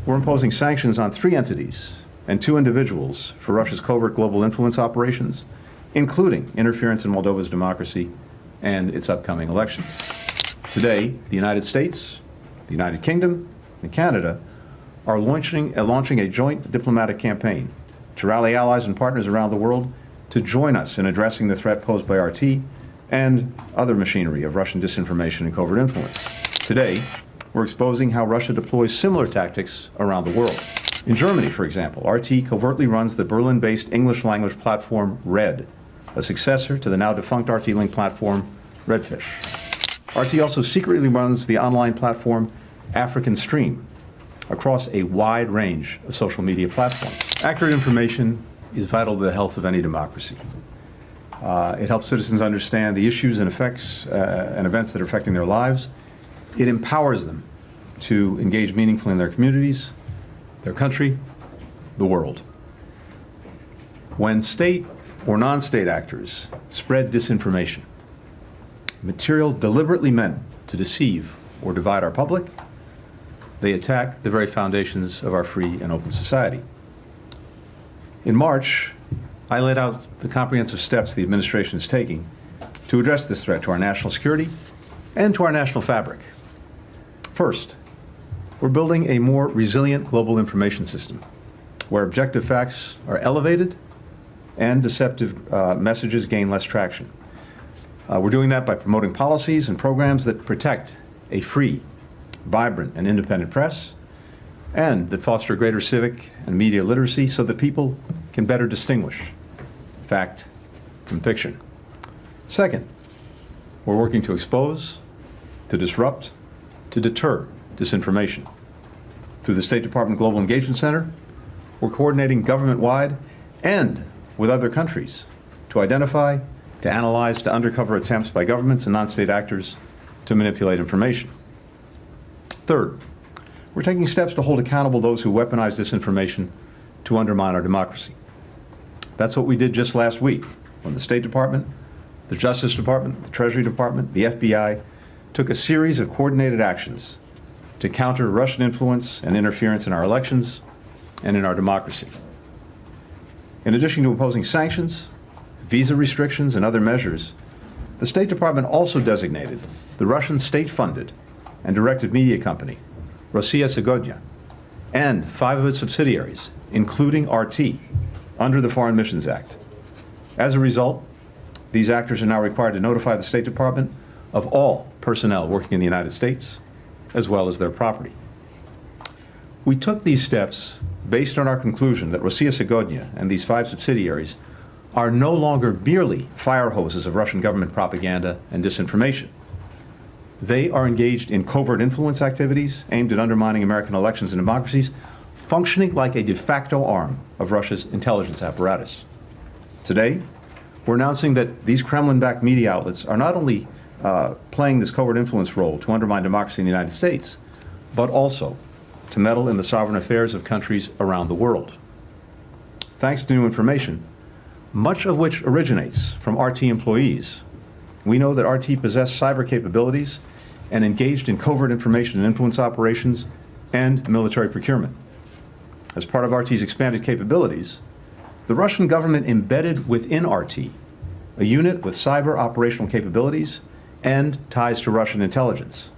we're imposing sanctions on 3 entities and 2 individuals for Russia's covert global influence operations, including interference in Moldova's democracy and its upcoming elections. Today, the United States, the United Kingdom, and Canada are launching a joint diplomatic campaign to rally allies and partners around the world to join us in addressing the threat posed by RT and other machinery of Russian disinformation and covert influence. Today, we're exposing how Russia deploys similar tactics around the world. In Germany, for example, RT covertly runs the Berlin-based English-language platform Red, a successor to the now defunct RT-linked platform Redfish. RT also secretly runs the online platform African Stream across a wide range of social media platforms. Accurate information is vital to the health of any democracy. It helps citizens understand the issues and effects and events that are affecting their lives. It empowers them to engage meaningfully in their communities, their country, the world. When state or non-state actors spread disinformation, material deliberately meant to deceive or divide our public, they attack the very foundations of our free and open society. In March, I laid out the comprehensive steps the administration is taking to address this threat to our national security and to our national fabric. First, we're building a more resilient global information system where objective facts are elevated and deceptive messages gain less traction. We're doing that by promoting policies and programs that protect a free, vibrant, and independent press, and that foster greater civic and media literacy so that people can better distinguish fact from fiction. Second, we're working to expose, to disrupt, to deter disinformation. Through the State Department Global Engagement Center, we're coordinating government-wide and with other countries to identify, to analyze, to undercover attempts by governments and non-state actors to manipulate information. Third, we're taking steps to hold accountable those who weaponize disinformation to undermine our democracy. That's what we did just last week when the State Department, the Justice Department, the Treasury Department, the FBI took a series of coordinated actions to counter Russian influence and interference in our elections and in our democracy. In addition to imposing sanctions, visa restrictions, and other measures, the State Department also designated the Russian state-funded and directed media company, Rossiya Segodnya, and 5 of its subsidiaries, including RT, under the Foreign Missions Act. As a result, these actors are now required to notify the State Department of all personnel working in the United States, as well as their property. We took these steps based on our conclusion that Rossiya Segodnya and these 5 subsidiaries are no longer merely fire hoses of Russian government propaganda and disinformation. They are engaged in covert influence activities aimed at undermining American elections and democracies, functioning like a de facto arm of Russia's intelligence apparatus. Today, we're announcing that these Kremlin-backed media outlets are not only playing this covert influence role to undermine democracy in the United States, but also to meddle in the sovereign affairs of countries around the world. Thanks to new information, much of which originates from RT employees, we know that RT possessed cyber capabilities and engaged in covert information and influence operations and military procurement. As part of RT's expanded capabilities, the Russian government embedded within RT a unit with cyber operational capabilities and ties to Russian intelligence.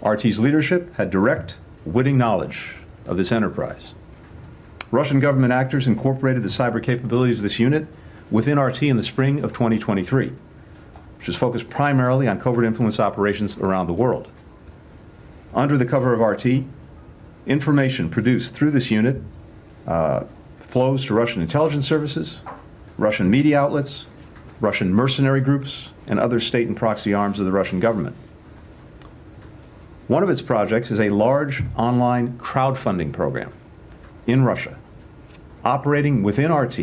RT's leadership had direct, witting knowledge of this enterprise. Russian government actors incorporated the cyber capabilities of this unit within RT in the spring of 2023, which is focused primarily on covert influence operations around the world. Under the cover of RT, information produced through this unit flows to Russian intelligence services, Russian media outlets, Russian mercenary groups, and other state and proxy arms of the Russian government. One of its projects is a large online crowdfunding program in Russia, operating within RT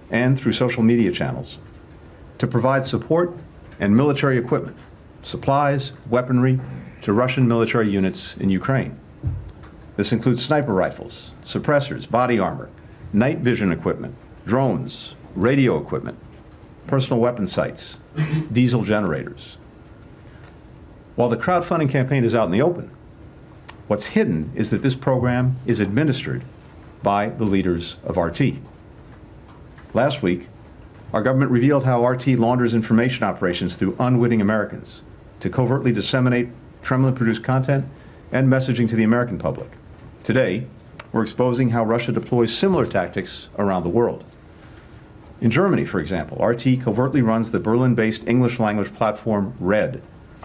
and through social media channels to provide support and military equipment, supplies, weaponry to Russian military units in Ukraine. This includes sniper rifles, suppressors, body armor, night vision equipment, drones, radio equipment, personal weapon sights, diesel generators. While the crowdfunding campaign is out in the open, What's hidden is that this program is administered by the leaders of RT. Last week, our government revealed how RT launders information operations through unwitting Americans to covertly disseminate Kremlin-produced content and messaging to the American public. Today, we're exposing how Russia deploys similar tactics around the world. In Germany, for example, RT covertly runs the Berlin-based English-language platform Red,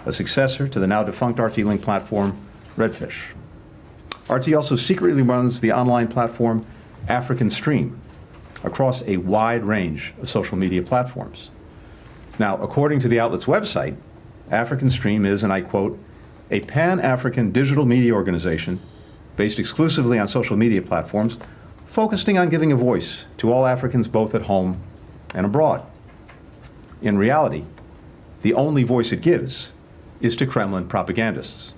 a successor to the now-defunct RT-Link platform Redfish. RT also secretly runs the online platform African Stream across a wide range of social media platforms. Now, according to the outlet's website, African Stream is, and I quote, a pan-African digital media organization based exclusively on social media platforms, focusing on giving a voice to all Africans both at home and abroad. In reality, the only voice it gives is to Kremlin propagandists.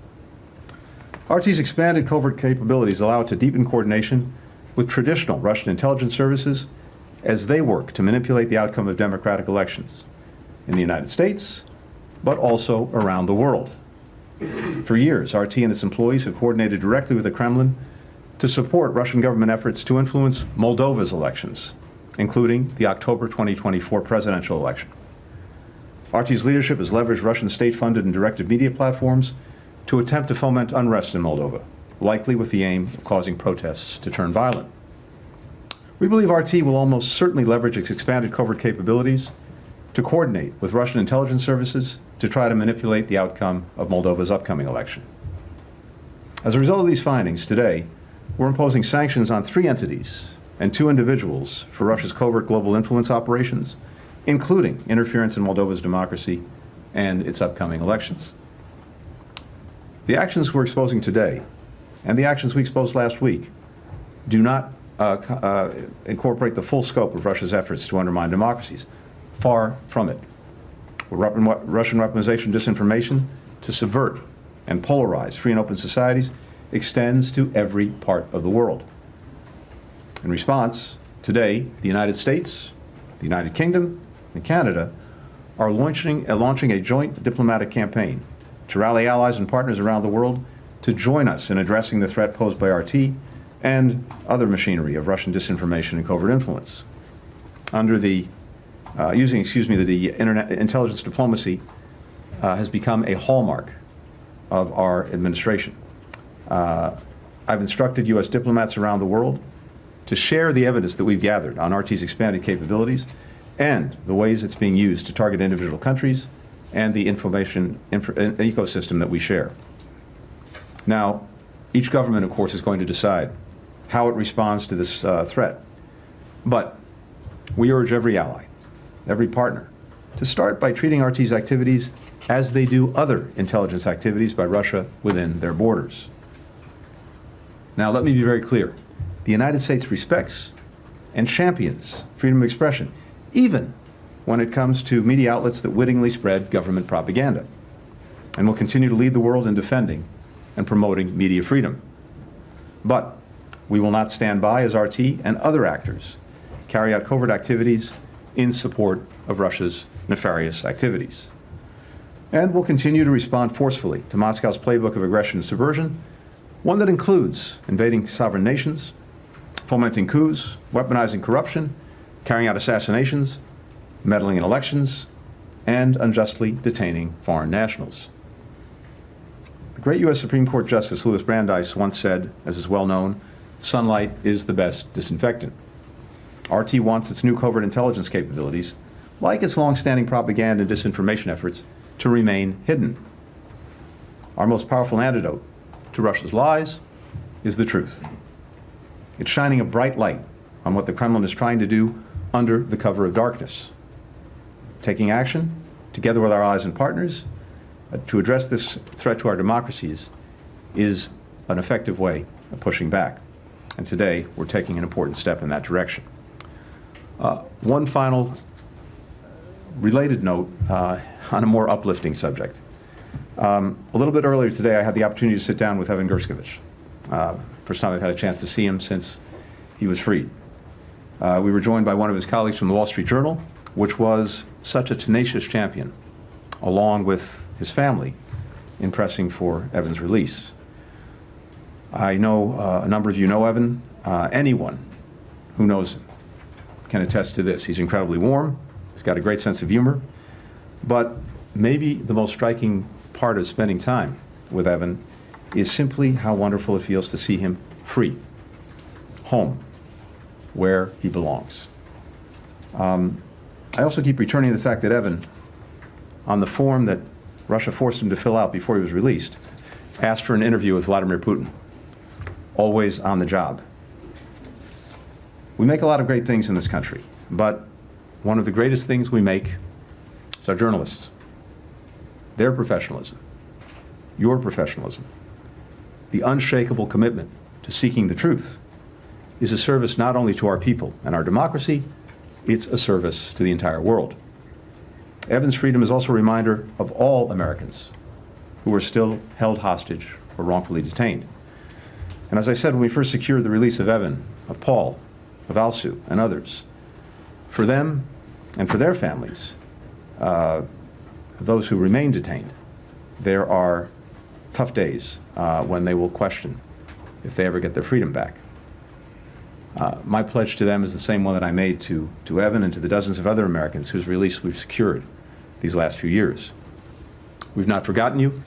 RT's expanded covert capabilities allow it to deepen coordination with traditional Russian intelligence services as they work to manipulate the outcome of democratic elections in the United States, but also around the world. For years, RT and its employees have coordinated directly with the Kremlin to support Russian government efforts to influence Moldova's elections, including the October 2024 presidential election. RT's leadership has leveraged Russian state-funded and directed media platforms to attempt to foment unrest in Moldova, likely with the aim of causing protests to turn violent. We believe RT will almost certainly leverage its expanded covert capabilities to coordinate with Russian intelligence services to try to manipulate the outcome of Moldova's upcoming election. As a result of these findings, today, we're imposing sanctions on 3 entities and 2 individuals for Russia's covert global influence operations, including interference in Moldova's democracy and its upcoming elections. The actions we're exposing today and the actions we exposed last week do not incorporate the full scope of Russia's efforts to undermine democracies. Far from it. Russian weaponization disinformation to subvert and polarize free and open societies extends to every part of the world. In response, today, the United States, the United Kingdom, and Canada are launching a joint diplomatic campaign to rally allies and partners around the world to join us in addressing the threat posed by RT and other machinery of Russian disinformation and covert influence. Under the the internet intelligence diplomacy has become a hallmark of our administration. I've instructed U.S. diplomats around the world to share the evidence that we've gathered on RT's expanded capabilities and the ways it's being used to target individual countries and the information ecosystem that we share. Now, each government, of course, is going to decide how it responds to this threat. But we urge every ally, every partner, to start by treating RT's activities as they do other intelligence activities by Russia within their borders. Now, let me be very clear. The United States respects and champions freedom of expression, even when it comes to media outlets that wittingly spread government propaganda, and will continue to lead the world in defending and promoting media freedom. But we will not stand by as RT and other actors carry out covert activities in support of Russia's nefarious activities. And we'll continue to respond forcefully to Moscow's playbook of aggression and subversion, one that includes invading sovereign nations, fomenting coups, weaponizing corruption, carrying out assassinations, meddling in elections, and unjustly detaining foreign nationals. The great U.S. Supreme Court Justice Louis Brandeis once said, as is well known, sunlight is the best disinfectant. RT wants its new covert intelligence capabilities, like its long-standing propaganda and disinformation efforts, to remain hidden. Our most powerful antidote to Russia's lies is the truth. It's shining a bright light on what the Kremlin is trying to do under the cover of darkness. Taking action, together with our allies and partners, to address this threat to our democracies is an effective way of pushing back. And today, we're taking an important step in that direction. One final related note on a more uplifting subject. A little bit earlier today, I had the opportunity to sit down with Evan Gershkovich. First time I've had a chance to see him since he was freed. We were joined by one of his colleagues from the Wall Street Journal, which was such a tenacious champion, along with his family, in pressing for Evan's release. I know a number of you know Evan. Anyone who knows him can attest to this. He's incredibly warm. He's got a great sense of humor. But maybe the most striking part of spending time with Evan is simply how wonderful it feels to see him free, home, where he belongs. I also keep returning to the fact that Evan, on the form that Russia forced him to fill out before he was released, asked for an interview with Vladimir Putin, always on the job. We make a lot of great things in this country, but one of the greatest things we make is our journalists. Their professionalism, your professionalism, the unshakable commitment to seeking the truth is a service not only to our people and our democracy, it's a service to the entire world. Evan's freedom is also a reminder of all Americans who are still held hostage or wrongfully detained. And as I said when we first secured the release of Evan, of Paul, of Alsu, and others, for them and for their families, those who remain detained, there are tough days when they will question if they ever get their freedom back. My pledge to them is the same one that I made to Evan and to the dozens of other Americans whose release we've secured these last few years. We've not forgotten you,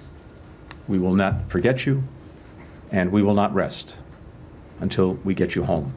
we will not forget you, and we will not rest until we get you home.